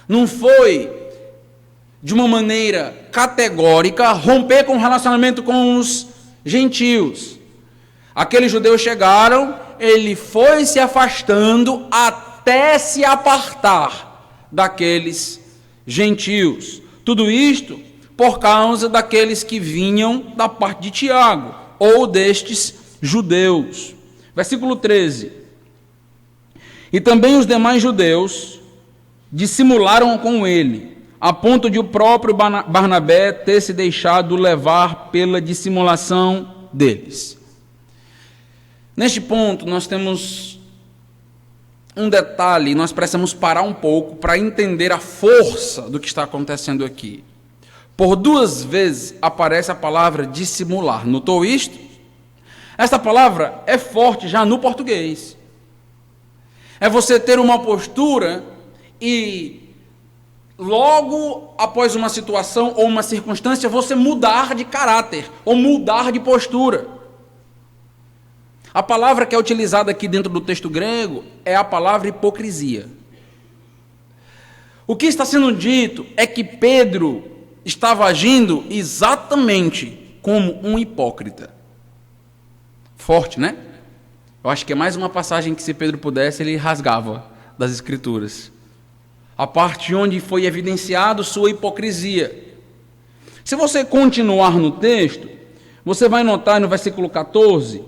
Não foi, de uma maneira categórica, romper com o relacionamento com os gentios. Aqueles judeus chegaram, ele foi se afastando até se apartar daqueles gentios. Tudo isto por causa daqueles que vinham da parte de Tiago, ou destes judeus. Versículo 13. E também os demais judeus dissimularam com ele, a ponto de o próprio Barnabé ter se deixado levar pela dissimulação deles. Neste ponto, nós temos um detalhe, nós precisamos parar um pouco para entender a força do que está acontecendo aqui. Por 2 vezes aparece a palavra dissimular. Notou isto? Esta palavra é forte já no português. É você ter uma postura e logo após uma situação ou uma circunstância você mudar de caráter ou mudar de postura. A palavra que é utilizada aqui dentro do texto grego é a palavra hipocrisia. O que está sendo dito é que Pedro estava agindo exatamente como um hipócrita. Forte, né? Eu acho que é mais uma passagem que, se Pedro pudesse, ele rasgava das Escrituras. A parte onde foi evidenciado sua hipocrisia. Se você continuar no texto, você vai notar no versículo 14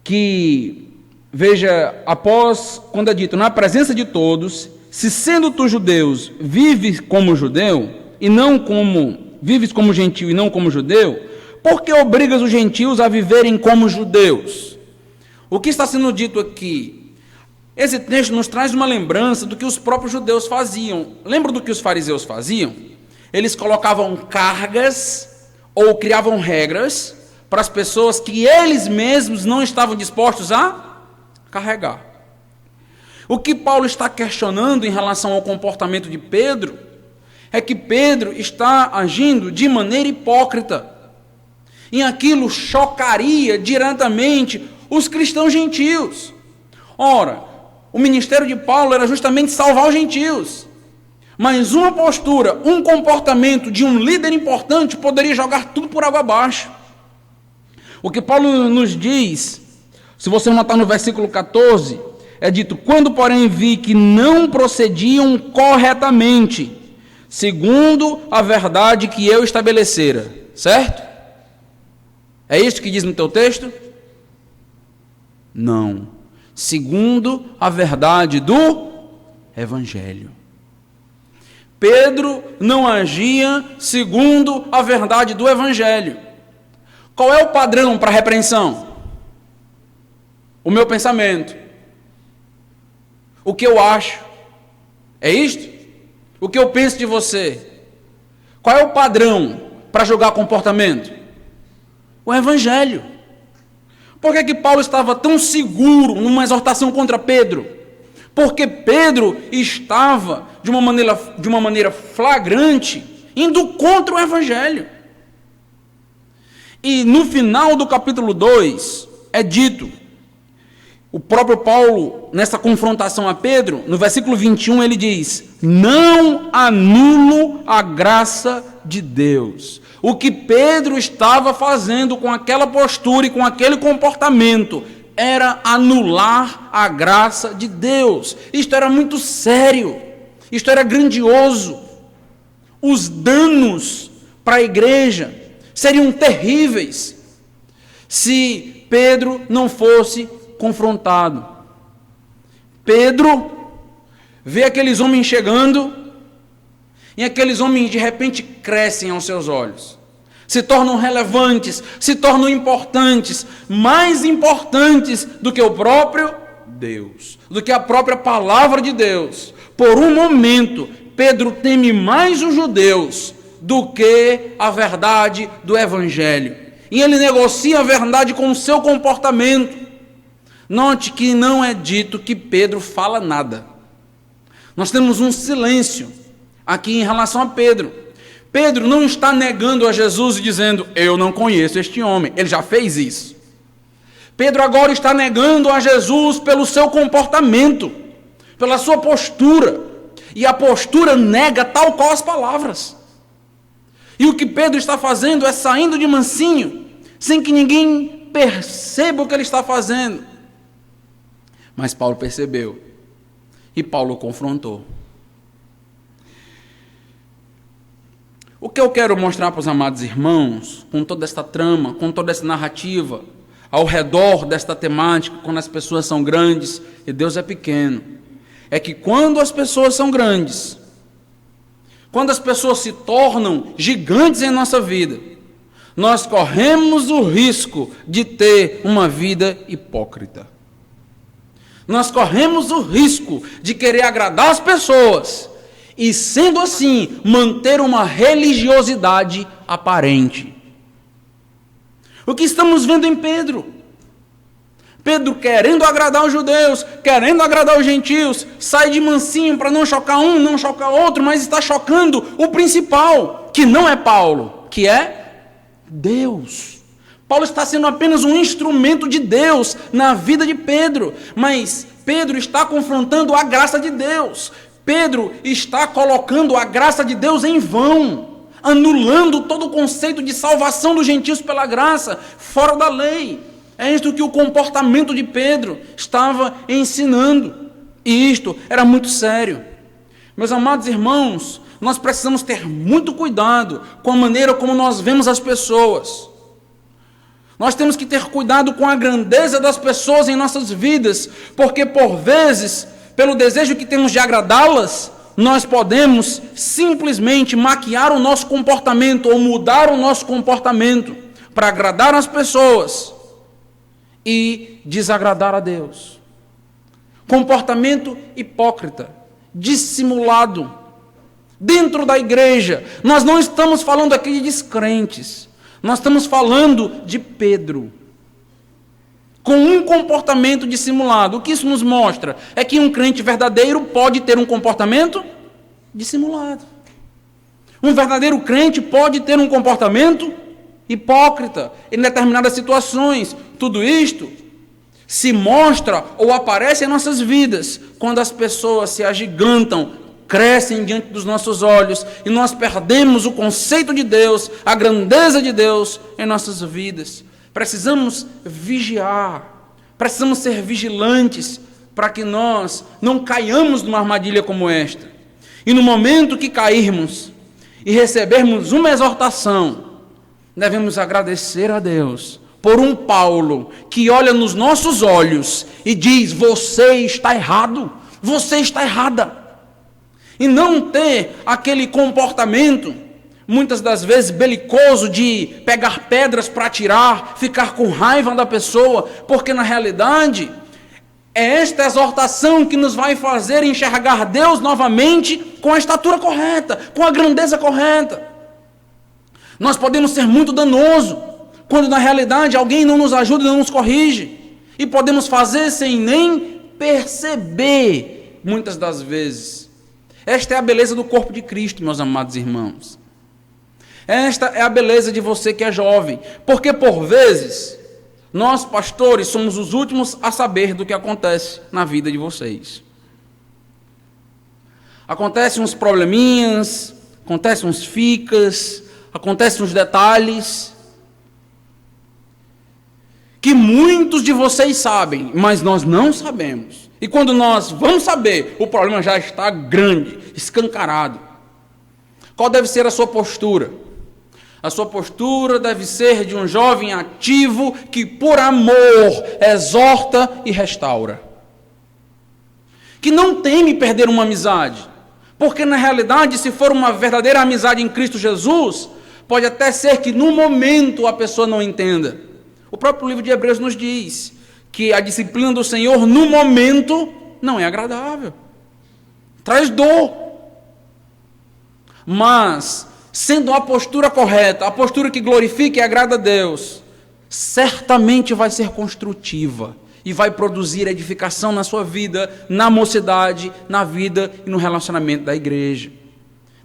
que, veja, após, quando é dito, na presença de todos, se sendo tu judeus, vives como judeu, e não como, vives como gentio e não como judeu, por que obrigas os gentios a viverem como judeus? O que está sendo dito aqui? Esse texto nos traz uma lembrança do que os próprios judeus faziam. Lembra do que os fariseus faziam? Eles colocavam cargas ou criavam regras para as pessoas que eles mesmos não estavam dispostos a carregar. O que Paulo está questionando em relação ao comportamento de Pedro é que Pedro está agindo de maneira hipócrita. E aquilo chocaria diretamente os cristãos gentios. Ora, o ministério de Paulo era justamente salvar os gentios. Mas uma postura, um comportamento de um líder importante poderia jogar tudo por água abaixo. O que Paulo nos diz, se você notar no versículo 14, é dito: quando, porém, vi que não procediam corretamente, segundo a verdade que eu estabelecera. Certo? É isso que diz no teu texto? Não. Segundo a verdade do Evangelho. Pedro não agia segundo a verdade do Evangelho. Qual é o padrão para a repreensão? O meu pensamento. O que eu acho. É isto? O que eu penso de você. Qual é o padrão para julgar comportamento? O Evangelho. Por que Paulo estava tão seguro numa exortação contra Pedro? Porque Pedro estava, de uma maneira flagrante, indo contra o Evangelho. E no final do capítulo 2, é dito, o próprio Paulo, nessa confrontação a Pedro, no versículo 21, ele diz: não anulo a graça de Deus. O que Pedro estava fazendo com aquela postura e com aquele comportamento era anular a graça de Deus. Isto era muito sério, isto era grandioso. Os danos para a igreja seriam terríveis se Pedro não fosse confrontado. Pedro vê aqueles homens chegando e aqueles homens de repente crescem aos seus olhos, se tornam relevantes, se tornam importantes, mais importantes do que o próprio Deus, do que a própria palavra de Deus. Por um momento, Pedro teme mais os judeus do que a verdade do Evangelho, e ele negocia a verdade com o seu comportamento. Note que não é dito que Pedro fala nada. Nós temos um silêncio aqui em relação a Pedro. Pedro não está negando a Jesus e dizendo: eu não conheço este homem. Ele já fez isso. Pedro agora está negando a Jesus pelo seu comportamento, pela sua postura. E a postura nega tal qual as palavras. E o que Pedro está fazendo é saindo de mansinho, sem que ninguém perceba o que ele está fazendo. Mas Paulo percebeu. E Paulo confrontou. O que eu quero mostrar para os amados irmãos, com toda esta trama, com toda essa narrativa, ao redor desta temática, quando as pessoas são grandes e Deus é pequeno, é que quando as pessoas são grandes, quando as pessoas se tornam gigantes em nossa vida, nós corremos o risco de ter uma vida hipócrita. Nós corremos o risco de querer agradar as pessoas e, sendo assim, manter uma religiosidade aparente. O que estamos vendo em Pedro? Pedro querendo agradar os judeus, querendo agradar os gentios, sai de mansinho para não chocar um, não chocar outro, mas está chocando o principal, que não é Paulo, que é Deus. Paulo está sendo apenas um instrumento de Deus na vida de Pedro, mas Pedro está confrontando a graça de Deus. Pedro está colocando a graça de Deus em vão, anulando todo o conceito de salvação dos gentios pela graça, fora da lei. É isto que o comportamento de Pedro estava ensinando, e isto era muito sério. Meus amados irmãos, nós precisamos ter muito cuidado com a maneira como nós vemos as pessoas. Nós temos que ter cuidado com a grandeza das pessoas em nossas vidas, porque por vezes, pelo desejo que temos de agradá-las, nós podemos simplesmente maquiar o nosso comportamento ou mudar o nosso comportamento para agradar as pessoas e desagradar a Deus. Comportamento hipócrita, dissimulado, dentro da igreja. Nós não estamos falando aqui de descrentes. Nós estamos falando de Pedro, com um comportamento dissimulado. O que isso nos mostra? É que um crente verdadeiro pode ter um comportamento dissimulado. Um verdadeiro crente pode ter um comportamento hipócrita em determinadas situações. Tudo isto se mostra ou aparece em nossas vidas quando as pessoas se agigantam, crescem diante dos nossos olhos e nós perdemos o conceito de Deus, a grandeza de Deus em nossas vidas. Precisamos vigiar, precisamos ser vigilantes para que nós não caiamos numa armadilha como esta. E no momento que cairmos e recebermos uma exortação, devemos agradecer a Deus por um Paulo que olha nos nossos olhos e diz: você está errado, você está errada. E não ter aquele comportamento, muitas das vezes belicoso, de pegar pedras para atirar, ficar com raiva da pessoa, porque na realidade é esta exortação que nos vai fazer enxergar Deus novamente com a estatura correta, com a grandeza correta. Nós podemos ser muito danoso quando na realidade alguém não nos ajuda e não nos corrige, e podemos fazer sem nem perceber muitas das vezes. Esta é a beleza do corpo de Cristo, meus amados irmãos. Esta é a beleza de você que é jovem, porque por vezes nós, pastores, somos os últimos a saber do que acontece na vida de vocês. Acontecem uns probleminhas, acontecem uns ficas, acontecem uns detalhes que muitos de vocês sabem, mas nós não sabemos. E quando nós vamos saber, o problema já está grande, escancarado. Qual deve ser a sua postura? A sua postura deve ser de um jovem ativo que, por amor, exorta e restaura. Que não teme perder uma amizade. Porque, na realidade, se for uma verdadeira amizade em Cristo Jesus, pode até ser que, no momento, a pessoa não entenda. O próprio livro de Hebreus nos diz que a disciplina do Senhor, no momento, não é agradável. Traz dor. Mas, sendo a postura correta, a postura que glorifica e agrada a Deus, certamente vai ser construtiva e vai produzir edificação na sua vida, na mocidade, na vida e no relacionamento da igreja.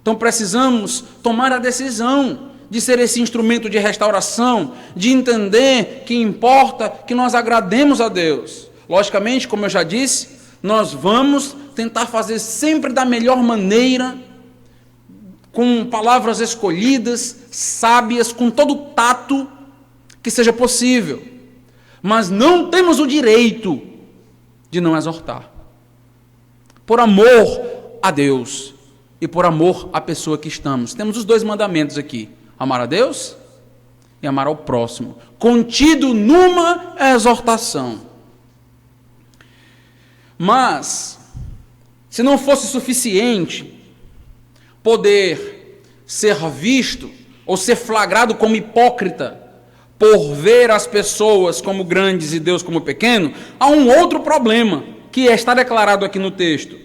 Então precisamos tomar a decisão de ser esse instrumento de restauração, de entender que importa que nós agrademos a Deus. Logicamente, como eu já disse, nós vamos tentar fazer sempre da melhor maneira, com palavras escolhidas, sábias, com todo o tato que seja possível. Mas não temos o direito de não exortar. Por amor a Deus e por amor à pessoa que estamos. Temos os dois mandamentos aqui: amar a Deus e amar ao próximo, contido numa exortação. Mas, se não fosse suficiente poder ser visto ou ser flagrado como hipócrita por ver as pessoas como grandes e Deus como pequeno, há um outro problema que está declarado aqui no texto.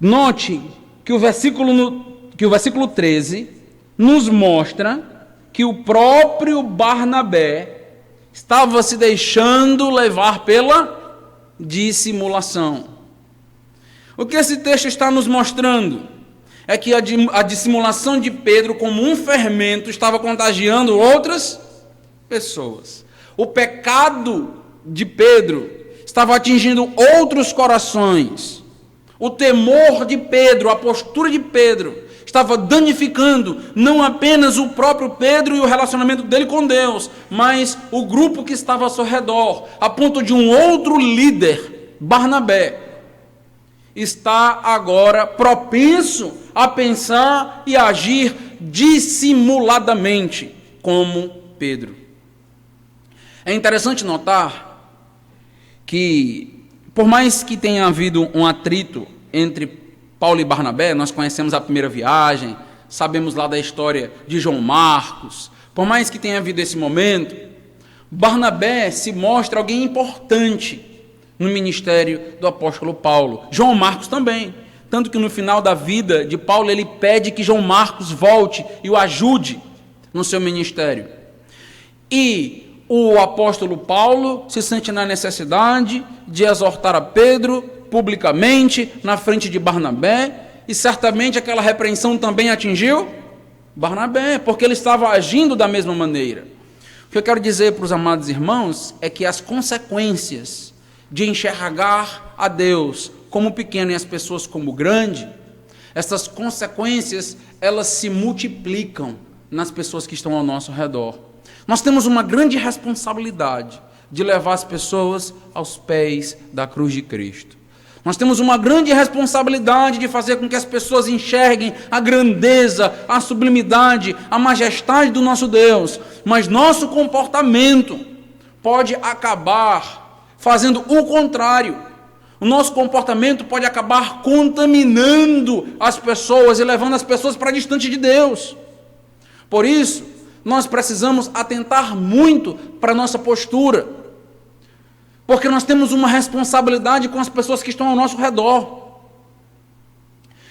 Note que o versículo 13 nos mostra que o próprio Barnabé estava se deixando levar pela dissimulação. O que esse texto está nos mostrando é que a dissimulação de Pedro, como um fermento, estava contagiando outras pessoas. O pecado de Pedro estava atingindo outros corações. O temor de Pedro, a postura de Pedro, estava danificando não apenas o próprio Pedro e o relacionamento dele com Deus, mas o grupo que estava ao seu redor, a ponto de um outro líder, Barnabé, está agora propenso a pensar e agir dissimuladamente como Pedro. É interessante notar que, por mais que tenha havido um atrito entre Paulo e Barnabé, nós conhecemos a primeira viagem, sabemos lá da história de João Marcos, por mais que tenha havido esse momento, Barnabé se mostra alguém importante no ministério do apóstolo Paulo. João Marcos também. Tanto que no final da vida de Paulo, ele pede que João Marcos volte e o ajude no seu ministério. E o apóstolo Paulo se sente na necessidade de exortar a Pedro publicamente, na frente de Barnabé, e certamente aquela repreensão também atingiu Barnabé, porque ele estava agindo da mesma maneira. O que eu quero dizer para os amados irmãos é que as consequências de enxergar a Deus como pequeno e as pessoas como grande, essas consequências, elas se multiplicam nas pessoas que estão ao nosso redor. Nós temos uma grande responsabilidade de levar as pessoas aos pés da cruz de Cristo. Nós temos uma grande responsabilidade de fazer com que as pessoas enxerguem a grandeza, a sublimidade, a majestade do nosso Deus, mas nosso comportamento pode acabar fazendo o contrário. O nosso comportamento pode acabar contaminando as pessoas e levando as pessoas para distante de Deus. Por isso, nós precisamos atentar muito para a nossa postura, porque nós temos uma responsabilidade com as pessoas que estão ao nosso redor.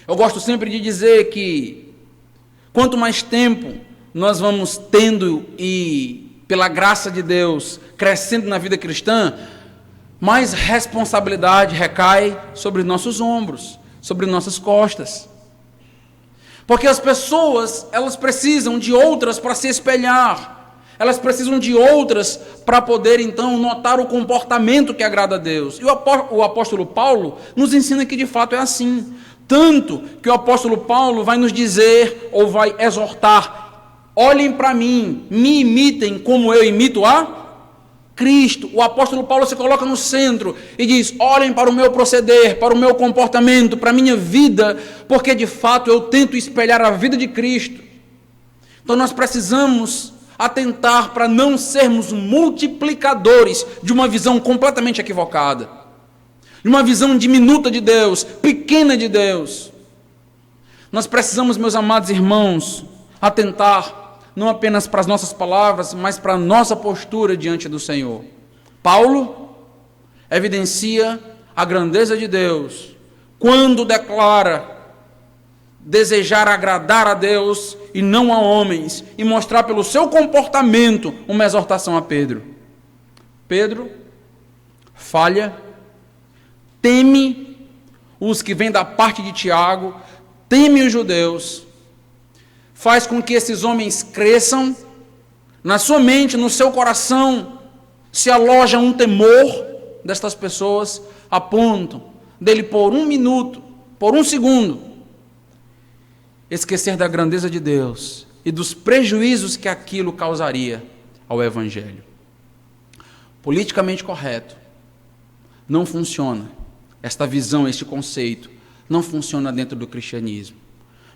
Eu gosto sempre de dizer que quanto mais tempo nós vamos tendo e, pela graça de Deus, crescendo na vida cristã, mais responsabilidade recai sobre nossos ombros, sobre nossas costas. Porque as pessoas, elas precisam de outras para se espelhar. Elas precisam de outras para poder, então, notar o comportamento que agrada a Deus. E o apóstolo Paulo nos ensina que, de fato, é assim. Tanto que o apóstolo Paulo vai nos dizer, ou vai exortar, olhem para mim, me imitem como eu imito a Cristo. O apóstolo Paulo se coloca no centro e diz, olhem para o meu proceder, para o meu comportamento, para a minha vida, porque de fato eu tento espelhar a vida de Cristo. Então nós precisamos atentar para não sermos multiplicadores de uma visão completamente equivocada, de uma visão diminuta de Deus, pequena de Deus. Nós precisamos, meus amados irmãos, atentar não apenas para as nossas palavras, mas para a nossa postura diante do Senhor. Paulo evidencia a grandeza de Deus quando declara desejar agradar a Deus e não a homens, e mostrar pelo seu comportamento uma exortação a Pedro. Pedro falha, teme os que vêm da parte de Tiago, teme os judeus, faz com que esses homens cresçam, na sua mente, no seu coração, se aloja um temor destas pessoas, a ponto dele por um minuto, por um segundo, esquecer da grandeza de Deus e dos prejuízos que aquilo causaria ao Evangelho. Politicamente correto, não funciona. Esta visão, este conceito, não funciona dentro do cristianismo.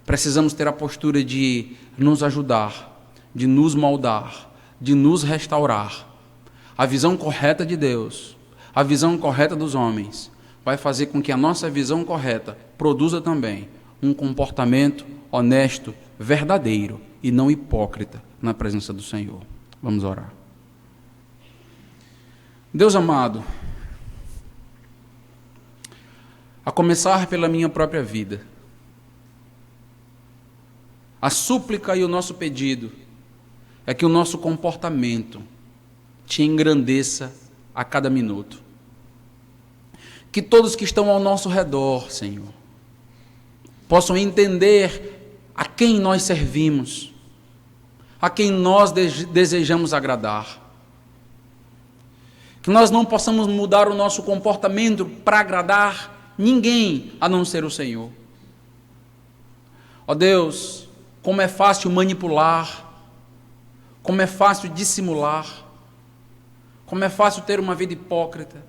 Precisamos ter a postura de nos ajudar, de nos moldar, de nos restaurar. A visão correta de Deus, a visão correta dos homens, vai fazer com que a nossa visão correta produza também um comportamento honesto, verdadeiro e não hipócrita na presença do Senhor. Vamos orar. Deus amado, a começar pela minha própria vida, a súplica e o nosso pedido é que o nosso comportamento te engrandeça a cada minuto. Que todos que estão ao nosso redor, Senhor, possam entender a quem nós servimos, a quem nós desejamos agradar. Que nós não possamos mudar o nosso comportamento para agradar ninguém a não ser o Senhor. Ó Deus, como é fácil manipular, como é fácil dissimular, como é fácil ter uma vida hipócrita,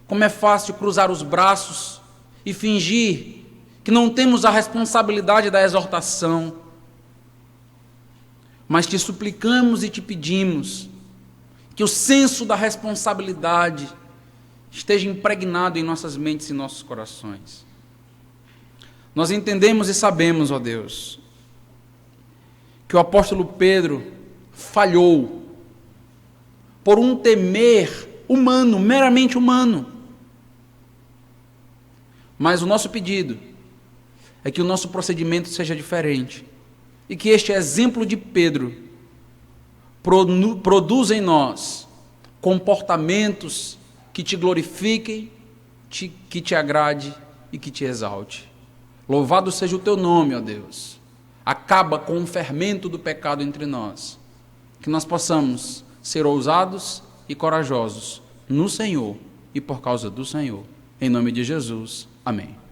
como é fácil cruzar os braços e fingir que não temos a responsabilidade da exortação, mas te suplicamos e te pedimos que o senso da responsabilidade esteja impregnado em nossas mentes e nossos corações. Nós entendemos e sabemos, ó Deus, que o apóstolo Pedro falhou por um temer humano, meramente humano. Mas o nosso pedido é que o nosso procedimento seja diferente e que este exemplo de Pedro produza em nós comportamentos que te glorifiquem, que te agrade e que te exalte. Louvado seja o teu nome, ó Deus. Acaba com o fermento do pecado entre nós. Que nós possamos ser ousados e corajosos no Senhor e por causa do Senhor. Em nome de Jesus. Amém.